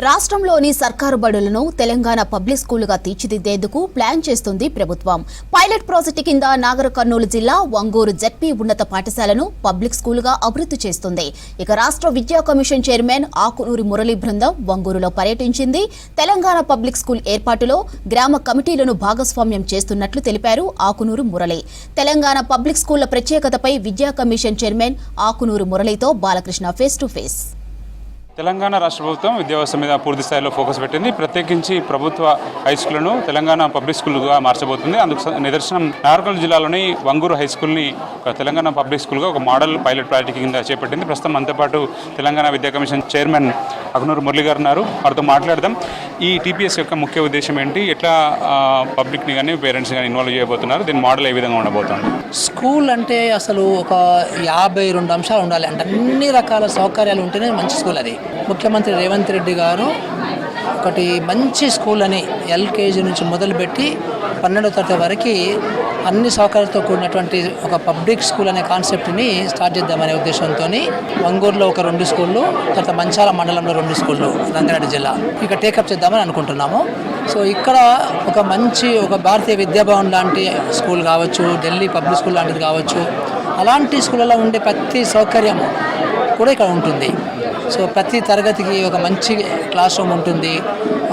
రాష్ట్రంలోని సర్కారు బడులను తెలంగాణ పబ్లిక్ స్కూలుగా తీర్చిదిద్దేందుకు ప్లాన్ చేస్తుంది ప్రభుత్వం. పైలట్ ప్రాజెక్టు కింద నాగర్ కర్నూలు జిల్లా వంగూరు జెడ్పీ ఉన్నత పాఠశాలను పబ్లిక్ స్కూలుగా అభివృద్ధి చేస్తుంది. ఇక రాష్ట్ర విద్యా కమిషన్ చైర్మన్ ఆకునూరి మురళీ బృందం వంగూరులో పర్యటించింది. తెలంగాణ పబ్లిక్ స్కూల్ ఏర్పాటులో గ్రామ కమిటీలను భాగస్వామ్యం చేస్తున్నట్లు తెలిపారు ఆకునూరు మురళి. తెలంగాణ పబ్లిక్ స్కూళ్ల ప్రత్యేకతపై విద్యా కమిషన్ చైర్మన్ ఆకునూరు మురళితో Balakrishna face to face. Telangana రాష్ట్ర ప్రభుత్వం విద్యా వ్యవస్థ మీద పూర్తి స్థాయిలో ఫోకస్ పెట్టింది. ప్రత్యేకించి ప్రభుత్వ హై స్కూళ్లను తెలంగాణ పబ్లిక్ స్కూల్గా మార్చబోతుంది. అందుకు నిదర్శనం నాగర్ జిల్లాలోని వంగూరు హై స్కూల్ని తెలంగాణ పబ్లిక్ స్కూల్గా ఒక మోడల్ పైలట్ ప్రాజెక్ట్ కింద చేపట్టింది. ప్రస్తుతం మనతో పాటు తెలంగాణ విద్యా కమిషన్ చైర్మన్ ఆకునూరు మురళి గారు ఉన్నారు. వారితో మాట్లాడదాం. ఈ టీపీఎస్ యొక్క ముఖ్య ఉద్దేశం ఏంటి, ఎట్లా పబ్లిక్ని కానీ పేరెంట్స్ కానీ ఇన్వాల్వ్ చేయబోతున్నారు, దీని మోడల్ ఏ విధంగా ఉండబోతుంది? స్కూల్ అంటే అసలు ఒక 52 అంశాలు ఉండాలి. అంటే అన్ని రకాల సౌకర్యాలు ఉంటేనే మంచి స్కూల్. అది ముఖ్యమంత్రి రేవంత్ రెడ్డి గారు ఒకటి మంచి స్కూల్ అని ఎల్కేజీ నుంచి మొదలుపెట్టి 12వ తరగతి వరకు అన్ని సౌకర్యాలతో కూడినటువంటి ఒక పబ్లిక్ స్కూల్ అనే కాన్సెప్ట్ని స్టార్ట్ చేద్దామనే ఉద్దేశంతో వంగూరులో ఒక 2 స్కూళ్ళు, తర్వాత మంచాల మండలంలో 2 స్కూళ్ళు, రంగారెడ్డి జిల్లా ఇక టేకప్ చేద్దామని అనుకుంటున్నాము. సో ఇక్కడ ఒక భారతీయ విద్యాభవన్ లాంటి స్కూల్ కావచ్చు, ఢిల్లీ పబ్లిక్ స్కూల్ లాంటిది కావచ్చు, అలాంటి స్కూళ్ళలో ఉండే ప్రతి సౌకర్యం కూడా ఇక్కడ ఉంటుంది. సో ప్రతి తరగతికి ఒక మంచి క్లాస్ రూమ్ ఉంటుంది,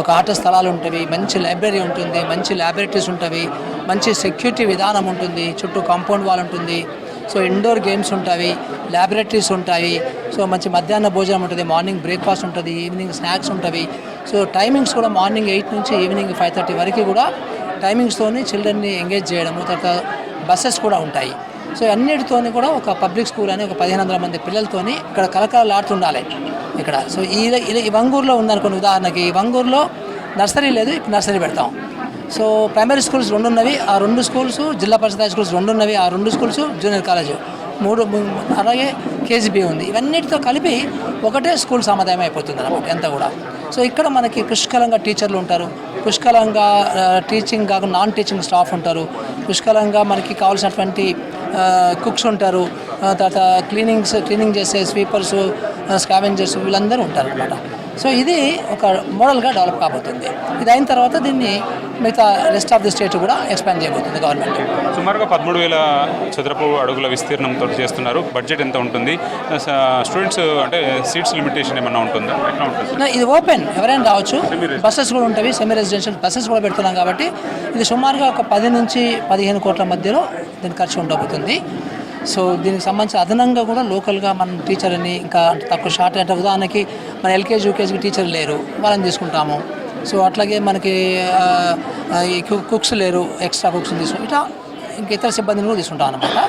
ఒక ఆట స్థలాలు ఉంటాయి, మంచి లైబ్రరీ ఉంటుంది, మంచి ల్యాబొరేటరీస్ ఉంటాయి, మంచి సెక్యూరిటీ విధానం ఉంటుంది, చుట్టూ కాంపౌండ్ వాల్ ఉంటుంది. సో ఇండోర్ గేమ్స్ ఉంటాయి, ల్యాబొరేటరీస్ ఉంటాయి. సో మంచి మధ్యాహ్న భోజనం ఉంటుంది, మార్నింగ్ బ్రేక్ఫాస్ట్ ఉంటుంది, ఈవినింగ్ స్నాక్స్ ఉంటుంది. సో టైమింగ్స్ కూడా మార్నింగ్ 8 నుంచి ఈవినింగ్ 5:30 వరకు కూడా టైమింగ్స్తోని చిల్డ్రన్ని ఎంగేజ్ చేయడము. తర్వాత బస్సెస్ కూడా ఉంటాయి. సో అన్నిటితో కూడా ఒక పబ్లిక్ స్కూల్ అని ఒక 1500 మంది పిల్లలతోని ఇక్కడ కలకలాడుతుండాలి ఇక్కడ. సో ఈ వంగూరులో ఉందనుకోండి, ఉదాహరణకి ఈ వంగూరులో నర్సరీ లేదు, ఇప్పుడు నర్సరీ పెడతాం. సో ప్రైమరీ స్కూల్స్ 2 ఉన్నవి, ఆ 2 స్కూల్స్ జిల్లా పరిషత్ హై స్కూల్స్ 2 ఉన్నవి, ఆ 2 స్కూల్స్ జూనియర్ కాలేజ్ 3, అలాగే కేజీబీ ఉంది. ఇవన్నిటితో కలిపి ఒకటే స్కూల్ సమాధానం అయిపోతుంది అన్నమాట ఎంత కూడా. సో ఇక్కడ మనకి పుష్కలంగా టీచర్లు ఉంటారు, పుష్కలంగా టీచింగ్ కాకుండా నాన్ టీచింగ్ స్టాఫ్ ఉంటారు, పుష్కలంగా మనకి కావాల్సినటువంటి కుక్స్ ఉంటారు, తర్వాత క్లీనింగ్ చేసే స్వీపర్స్, స్కావెంజర్స్ వీళ్ళందరూ ఉంటారు అనమాట. సో ఇది ఒక మోడల్గా డెవలప్ కాబోతుంది. ఇది అయిన తర్వాత దీన్ని మిగతా రెస్ట్ ఆఫ్ ది స్టేట్ కూడా ఎక్స్పాండ్ చేయబోతుంది గవర్నమెంట్. సుమారుగా 13,000 చదరపు అడుగుల విస్తీర్ణంతో చేస్తున్నారు. బడ్జెట్ ఎంత ఉంటుంది? స్టూడెంట్స్ అంటే సీట్స్ లిమిటేషన్ ఏమన్నా ఉంటుందా? ఎట్లా ఉంటుంది? ఇది ఓపెన్, ఎవరైనా రావచ్చు. బస్సెస్ కూడా ఉంటాయి, సెమీ రెసిడెన్షియల్ బస్సెస్ కూడా పెడుతున్నాం కాబట్టి ఇది సుమారుగా ఒక 10 నుంచి 15 కోట్ల మధ్యలో దీని ఖర్చు ఉండబోతుంది. సో దీనికి సంబంధించి అదనంగా కూడా లోకల్గా మనం టీచర్ అని ఇంకా తక్కువ షార్ట్ అంటే ఉదాహరణకి మన ఎల్కేజీ యూకేజీకి టీచర్ లేరు, వాళ్ళని తీసుకుంటాము. సో అట్లాగే మనకి కుక్స్ లేరు, ఎక్స్ట్రా కుక్స్ని తీసుకుంటాం. ఇట్లా ఇంకా ఇతర సిబ్బందిని కూడా తీసుకుంటాం అనమాట.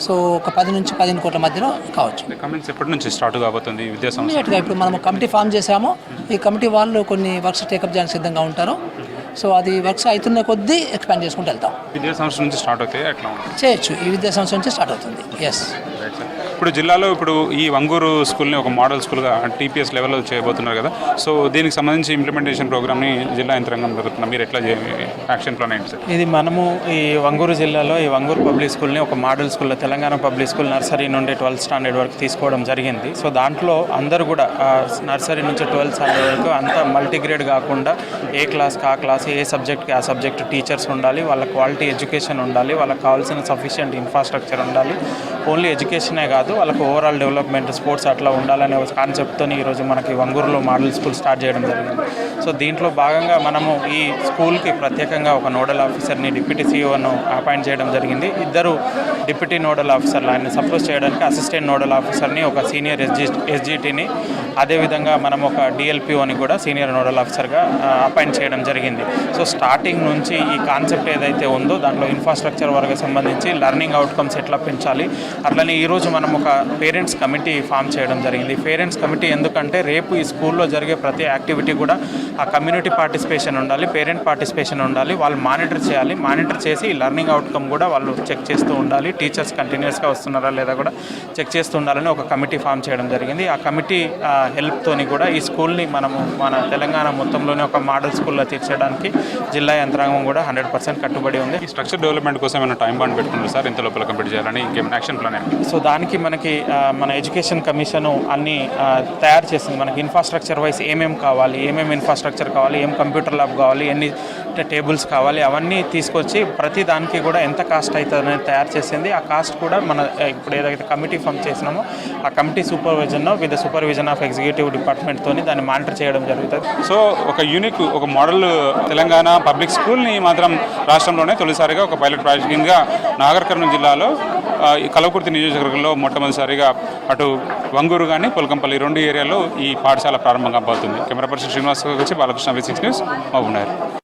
సో ఒక 10 నుంచి 15 కోట్ల మధ్యలో కావచ్చు. కమిటీస్ ఎప్పటి నుంచి స్టార్ట్ కాబోతుంది విద్యా సంస్థ? ఇమీడియట్గా ఇప్పుడు మనం కమిటీ ఫామ్ చేసాము. ఈ కమిటీ వాళ్ళు కొన్ని వర్క్స్ టేకప్ చేయడానికి సిద్ధంగా ఉంటారు. సో అది వర్క్స్ అవుతున్న కొద్దీ ఎక్స్పాండ్ చేసుకుంటూ వెళ్తాం. విద్యా సంస్థ నుంచి స్టార్ట్ అవుతాయి, ఎట్లా చేయొచ్చు. ఈ విద్యా సంస్థ నుంచి స్టార్ట్ అవుతుంది. ఎస్. ఇప్పుడు జిల్లాలో ఈ వంగూరు స్కూల్ని ఒక మోడల్ స్కూల్గా టీపీఎస్ లెవెల్లో చేయబోతున్నారు కదా. సో దీనికి సంబంధించి ఇంప్లిమెంటేషన్ ప్రోగ్రామ్ని జిల్లా యంత్రాంగం జరుగుతున్నారు. మీరు ఎట్లా యాక్షన్ ప్లాన్ ఏంటి సార్? ఇది మనము ఈ వంగూరు జిల్లాలో ఈ వంగూరు పబ్లిక్ స్కూల్ని ఒక మోడల్ స్కూల్లో తెలంగాణ పబ్లిక్ స్కూల్ నర్సరీ నుండి 12th స్టాండర్డ్ వరకు తీసుకోవడం జరిగింది. సో దాంట్లో అందరూ కూడా నర్సరీ నుంచి 12th స్టాండర్డ్ వరకు అంతా మల్టీగ్రేడ్ కాకుండా ఏ క్లాస్కి ఆ క్లాస్, ఏ సబ్జెక్ట్కి ఆ సబ్జెక్ట్ టీచర్స్ ఉండాలి, వాళ్ళ క్వాలిటీ ఎడ్యుకేషన్ ఉండాలి, వాళ్ళకి కావాల్సిన సఫిషియంట్ ఇన్ఫ్రాస్ట్రక్చర్ ఉండాలి. ఓన్లీ ఎడ్యుకేషనే కాదు, వాళ్ళకు ఓవరాల్ డెవలప్మెంట్, స్పోర్ట్స్ అట్లా ఉండాలనే కాన్సెప్ట్తో ఈరోజు మనకి వంగూరులో మోడల్ స్కూల్ స్టార్ట్ చేయడం జరిగింది. సో దీంట్లో భాగంగా మనము ఈ స్కూల్కి ప్రత్యేకంగా ఒక నోడల్ ఆఫీసర్ని, డిప్యూటీ సీఈఓను అపాయింట్ చేయడం జరిగింది. 2 డిప్యూటీ నోడల్ ఆఫీసర్లు ఆయన సపోర్ట్ చేయడానికి, అసిస్టెంట్ నోడల్ ఆఫీసర్ని, ఒక సీనియర్ ఎస్జిటిని, అదేవిధంగా మనం ఒక డిఎల్పిఓని కూడా సీనియర్ నోడల్ ఆఫీసర్గా అపాయింట్ చేయడం జరిగింది. సో స్టార్టింగ్ నుంచి ఈ కాన్సెప్ట్ ఏదైతే ఉందో దాంట్లో ఇన్ఫ్రాస్ట్రక్చర్ వరకు సంబంధించి లెర్నింగ్ అవుట్కమ్స్ ఎట్లా పెంచాలి, అట్లనే ఈరోజు మనం ఒక పేరెంట్స్ కమిటీ ఫామ్ చేయడం జరిగింది. పేరెంట్స్ కమిటీ ఎందుకంటే రేపు ఈ స్కూల్లో జరిగే ప్రతి యాక్టివిటీ కూడా ఆ కమ్యూనిటీ పార్టిసిపేషన్ ఉండాలి, పేరెంట్ పార్టిసిపేషన్ ఉండాలి, వాళ్ళు మానిటర్ చేయాలి. మానిటర్ చేసి ఈ లెర్నింగ్ అవుట్కమ్ కూడా వాళ్ళు చెక్ చేస్తూ ఉండాలి. టీచర్స్ కంటిన్యూస్గా వస్తున్నారా లేదా కూడా చెక్ చేస్తూ ఉండాలని ఒక కమిటీ ఫామ్ చేయడం జరిగింది. ఆ కమిటీ హెల్ప్తోని కూడా ఈ స్కూల్ని మనము మన తెలంగాణ మొత్తంలోనే ఒక మోడల్ స్కూల్లో తీర్చడానికి జిల్లా యంత్రాంగం కూడా 100% కట్టుబడి ఉంది. ఈ స్ట్రక్చర్ డెవలప్మెంట్ కోసం ఏమైనా టైం బాండ్ పెట్టుకున్నారు సార్? ఇంత లోపల కంప్లీట్ చేయాలని ఇంకేమైనా యాక్షన్ ప్లాన్? సో దానికి మనకి మన ఎడ్యుకేషన్ కమిషను అన్నీ తయారు చేసింది. మనకి ఇన్ఫ్రాస్ట్రక్చర్ వైజ్ ఏమేమి కావాలి, ఏమేమి ఇన్ఫ్రాస్ట్రక్చర్ కావాలి, ఏం కంప్యూటర్ ల్యాబ్ కావాలి, ఎన్ని టేబుల్స్ కావాలి, అవన్నీ తీసుకొచ్చి ప్రతి దానికి కూడా ఎంత కాస్ట్ అవుతుంది అనేది తయారు చేసింది. ఆ కాస్ట్ కూడా మన ఇప్పుడు ఏదైతే కమిటీ ఫామ్ చేసినామో ఆ committee supervision with supervision of executive డిపార్ట్మెంట్తో దాన్ని మానిటర్ చేయడం జరుగుతుంది. సో ఒక మోడల్ తెలంగాణ పబ్లిక్ స్కూల్ని మాత్రం రాష్ట్రంలోనే తొలిసారిగా ఒక పైలట్ ప్రాజెక్ట్ కిందగా నాగర్ కర్నూలు జిల్లాలో కల్వకుర్తి నియోజకవర్గంలో మొట్టమొదటిసారిగా అటు వంగూరు కానీ పొలకంపల్లి 2 ఏరియాల్లో ఈ పాఠశాల ప్రారంభం కాబోతుంది. కెమెరా పర్సన్ శ్రీనివాస్ వచ్చి బాలకృష్ణ V6 న్యూస్ మహబూబ్నగర్.